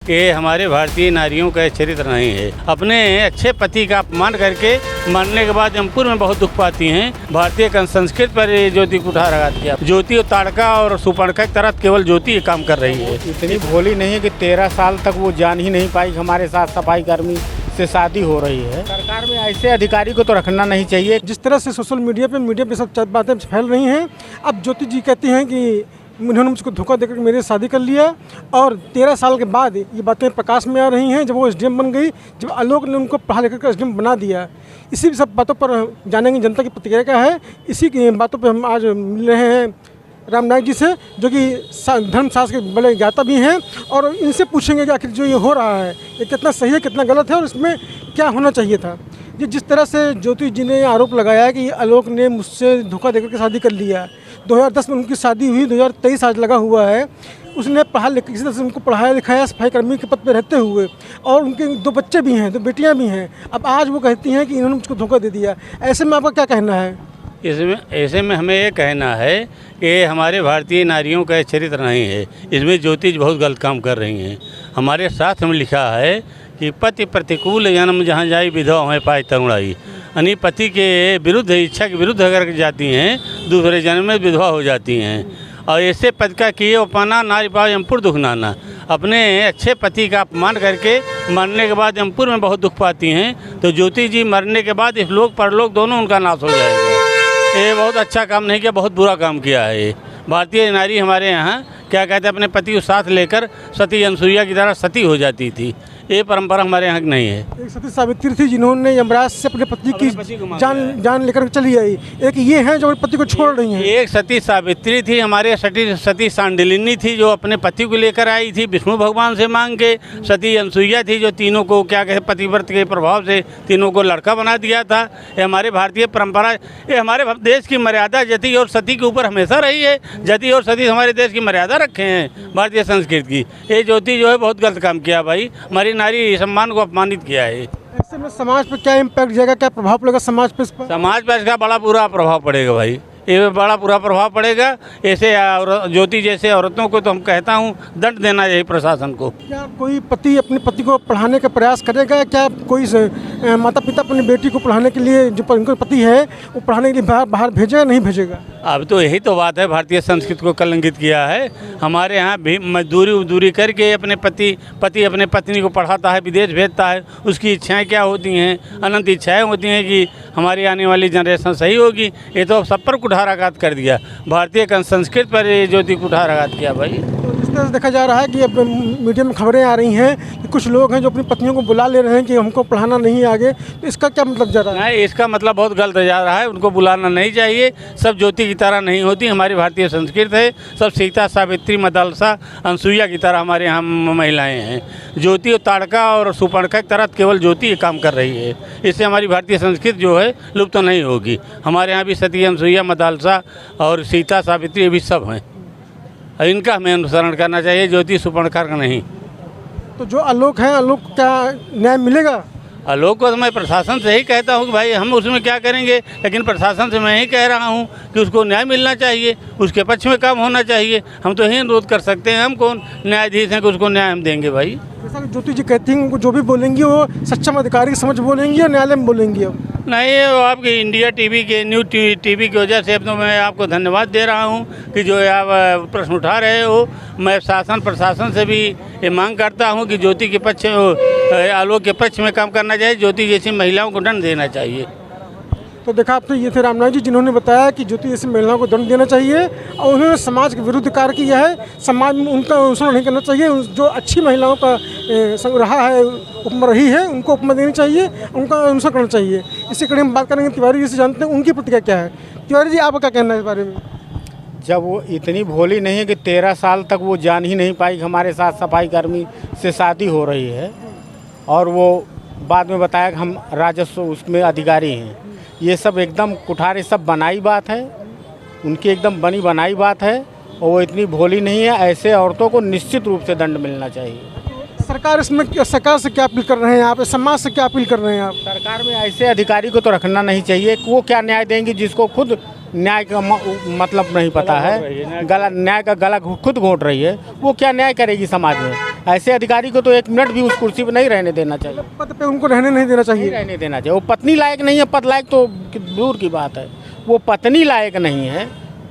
कि हमारे भारतीय नारियों का चरित्र नहीं है। अपने अच्छे पति का अपमान करके मरने के बाद यमपुर में बहुत दुख पाती हैं। भारतीय संस्कृति पर ज्योति कुठार आघात किया। ज्योति और ताड़का और सुपर्णखा की तरह केवल ज्योति ये काम कर रही है। इतनी भोली नहीं है कि 13 साल तक वो जान ही नहीं पाई हमारे साथ सफाई कर्मी से शादी हो रही है। सरकार में ऐसे अधिकारी को तो रखना नहीं चाहिए। जिस तरह से सोशल मीडिया पे सब बातें फैल रही हैं, अब ज्योति जी कहती हैं कि उन्होंने मुझको धोखा देकर मेरे शादी कर लिया, और 13 साल के बाद ये बातें प्रकाश में आ रही हैं। जब वो एसडीएम बन गई, जब आलोक ने उनको पढ़ा लिखा कर एसडीएम बना दिया। इसी सब बातों पर जानेंगे जनता की प्रतिक्रिया क्या है। इसी की बातों पर हम आज मिल रहे हैं राम नायक जी से, जो कि धर्मशास्त्र के बड़े ज्ञाता भी हैं, और इनसे पूछेंगे कि आखिर जो ये हो रहा है ये कितना सही है, कितना गलत है, और इसमें क्या होना चाहिए था। ये जिस तरह से ज्योति जी ने आरोप लगाया कि आलोक ने मुझसे धोखा देकर के शादी कर लिया। 2010 में उनकी शादी हुई, 2023 आज लगा हुआ है। उसने किसी तरह से उनको पढ़ाया लिखाया सफाई कर्मी के पद पर रहते हुए, और उनके 2 बच्चे भी हैं, 2 बेटियां भी हैं। अब आज वो कहती हैं कि इन्होंने मुझको धोखा दे दिया। ऐसे में आपका क्या कहना है? ऐसे में हमें ये कहना है कि हमारे भारतीय नारियों का चरित्र नहीं है। इसमें ज्योति बहुत गलत काम कर रही हैं। हमारे शास्त्र में लिखा है कि पति प्रतिकूल जन्म जहाँ जाई विधवा में पाए तरुणाई, यानी पति के विरुद्ध, इच्छा के विरुद्ध अगर जाती हैं, दूसरे जन्म में विधवा हो जाती हैं। और ऐसे पति का किए अपना नारी पाओ यमपुर दुख नाना। अपने अच्छे पति का अपमान करके मरने के बाद यमपुर में बहुत दुख पाती हैं। तो ज्योति जी मरने के बाद इस लोक परलोक दोनों उनका नाश हो जाएगा। ये बहुत अच्छा काम नहीं किया, बहुत बुरा काम किया है। ये भारतीय नारी हमारे यहाँ क्या कहते हैं, अपने पति को साथ लेकर सती अनसुईया की तरह सती हो जाती थी। ये परंपरा हमारे यहाँ की नहीं है। एक सती सावित्री थी जिन्होंने यमराज से अपने पति की जान लेकर चली आई। एक ये है जो पति को छोड़ रही हैं। एक सती सावित्री थी, हमारे सती सांडिलिनी थी जो अपने पति को लेकर आई थी विष्णु भगवान से मांग के। सती अनसुईया थी जो तीनों को क्या कहते पतिव्रत के प्रभाव से तीनों को लड़का बना दिया था। ये हमारे भारतीय परंपरा, ये हमारे देश की मर्यादा जति और सती के ऊपर हमेशा रही है। जति और सती हमारे देश की मर्यादा रखे हैं भारतीय संस्कृति की। ये ज्योति जो है बहुत गलत काम किया भाई, हमारी नारी सम्मान को अपमानित किया है। ऐसे में समाज पर क्या इम्पैक्ट जाएगा, क्या प्रभाव पड़ेगा समाज पर? समाज पर इसका बड़ा बुरा प्रभाव पड़ेगा भाई, ये बड़ा बुरा प्रभाव पड़ेगा। ऐसे ज्योति जैसे औरतों को तो हम कहता हूँ दंड देना चाहिए प्रशासन को। क्या कोई पति अपने पति को पढ़ाने का प्रयास करेगा? क्या कोई माता पिता अपनी बेटी को पढ़ाने के लिए, जो उनका पति है वो पढ़ाने के लिए बाहर भेजेगा नहीं भेजेगा? अब तो यही तो बात है, भारतीय संस्कृति को कलंकित किया है। हमारे यहाँ भी मजदूरी करके अपने पति अपने पत्नी को पढ़ाता है, विदेश भेजता है। उसकी इच्छाएं क्या होती हैं? अनंत इच्छाएं होती हैं कि हमारी आने वाली जनरेशन सही होगी। ये तो सब पर कुठाराघात कर दिया, भारतीय संस्कृति पर ज्योति कुठाराघात किया भाई। तो इस तरह से देखा जा रहा है कि अब मीडिया में खबरें आ रही हैं कि कुछ लोग हैं जो अपनी पत्नियों को बुला ले रहे हैं कि हमको पढ़ाना नहीं आगे। तो इसका क्या मतलब जा रहा है? नहीं, इसका मतलब बहुत गलत जा रहा है। उनको बुलाना नहीं चाहिए। सब ज्योति की तरह नहीं होती, हमारी भारतीय संस्कृति है। सब सीता सावित्री मदलसा अनसुईया की तरह हमारे यहाँ महिलाएं हैं। ज्योति और ताड़का और सुपर्णखा की तरह केवल ज्योति ये काम कर रही है। इससे हमारी भारतीय संस्कृति जो है लुप्त तो नहीं होगी। हमारे यहाँ भी सती अनसुईया मदलसा और सीता सावित्री ये भी सब हैं। इनका हमें अनुसरण करना चाहिए, ज्योति सुपर्णखा का नहीं। तो जो आलोक है, आलोक को क्या न्याय मिलेगा? आलोक को तो मैं प्रशासन से ही कहता हूँ कि भाई हम उसमें क्या करेंगे, लेकिन प्रशासन से मैं ही कह रहा हूँ कि उसको न्याय मिलना चाहिए, उसके पक्ष में काम होना चाहिए। हम तो यही अनुरोध कर सकते हैं। हम कौन न्यायाधीश हैं कि उसको न्याय हम देंगे भाई? जैसा कि ज्योति जी कहती हैं, जो भी बोलेंगी वो सक्षम अधिकारी समझ बोलेंगी और न्यायालय में बोलेंगी। अब नहीं, वो आपके इंडिया टीवी के न्यूज़ टीवी की वजह से अब तो मैं आपको धन्यवाद दे रहा हूँ कि जो आप प्रश्न उठा रहे हो। मैं शासन प्रशासन से भी ये मांग करता हूँ कि ज्योति के पक्ष आलोक के पक्ष में काम करना चाहिए। ज्योति जैसी महिलाओं को दंड देना चाहिए। तो देखा आपने, ये थे राम नायक जी जिन्होंने बताया कि ज्योति जैसी महिलाओं को दंड देना चाहिए, और उन्होंने समाज के विरुद्ध कार्य किया है। समाज में उनका अनुसरण नहीं करना चाहिए। जो अच्छी महिलाओं का संग रहा है, उपमा रही है, उनको उपमा देनी चाहिए, उनका अनुसरण करना चाहिए। इसी कड़ी हम बात करेंगे तिवारी जी से, जानते हैं उनकी प्रतिक्रिया क्या है। तिवारी जी, आपका क्या कहना है इस बारे में? जब वो इतनी भोली नहीं है कि 13 साल तक वो जान ही नहीं पाई हमारे साथ सफाई कर्मी से शादी हो रही है, और वो बाद में बताया कि हम राजस्व उसमें अधिकारी हैं। ये सब एकदम कुठारे, सब बनाई बात है, उनकी एकदम बनी बनाई बात है, और वो इतनी भोली नहीं है। ऐसे औरतों को निश्चित रूप से दंड मिलना चाहिए। सरकार से क्या अपील कर रहे हैं आप? समाज से क्या अपील कर रहे हैं आप? सरकार में ऐसे अधिकारी को तो रखना नहीं चाहिए। वो क्या न्याय देंगी जिसको खुद न्याय का मतलब नहीं पता है, गला न्याय का गला खुद घोंट रही है। वो क्या न्याय करेगी समाज में? ऐसे अधिकारी को तो 1 मिनट भी उस कुर्सी पर नहीं रहने देना चाहिए, पद पे उनको रहने नहीं देना नहीं चाहिए। रहने देना चाहिए। वो पत्नी लायक नहीं है, पद लायक तो दूर की बात है, वो पत्नी लायक नहीं है।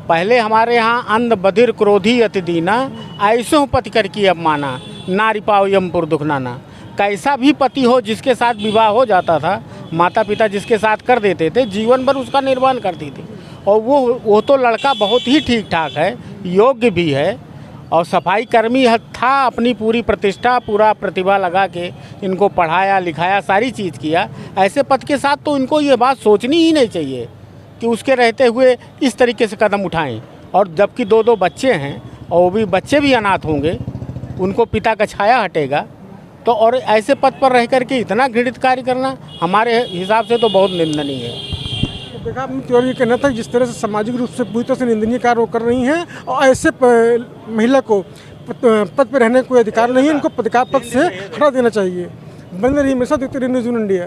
पहले हमारे यहाँ अंध बधिर क्रोधी अति दीना, ऐसो पति कर की अपमाना, नारी पाओ यमपुर दुखनाना। कैसा भी पति हो जिसके साथ विवाह हो जाता था, माता पिता जिसके साथ कर देते थे, जीवन भर उसका निर्वाह करती थी। और वो तो लड़का बहुत ही ठीक ठाक है, योग्य भी है और सफाई कर्मी था, अपनी पूरी प्रतिष्ठा पूरा प्रतिभा लगा के इनको पढ़ाया लिखाया, सारी चीज़ किया। ऐसे पद के साथ तो इनको ये बात सोचनी ही नहीं चाहिए कि उसके रहते हुए इस तरीके से कदम उठाएं। और जबकि 2 बच्चे हैं और वो भी बच्चे भी अनाथ होंगे, उनको पिता का छाया हटेगा तो, और ऐसे पद पर रह कर के इतना घृणित कार्य करना हमारे हिसाब से तो बहुत निंदनीय है। तो देखा आपने तिवारी, ये कहना था जिस तरह से सामाजिक रूप से पूरी तरह से निंदनीय कार्य वो कर रही हैं और ऐसे महिला को पद पर रहने का कोई अधिकार नहीं है, इनको पद से हटा देना चाहिए। बंद रही मेरे साथ न्यूज़ इंडिया।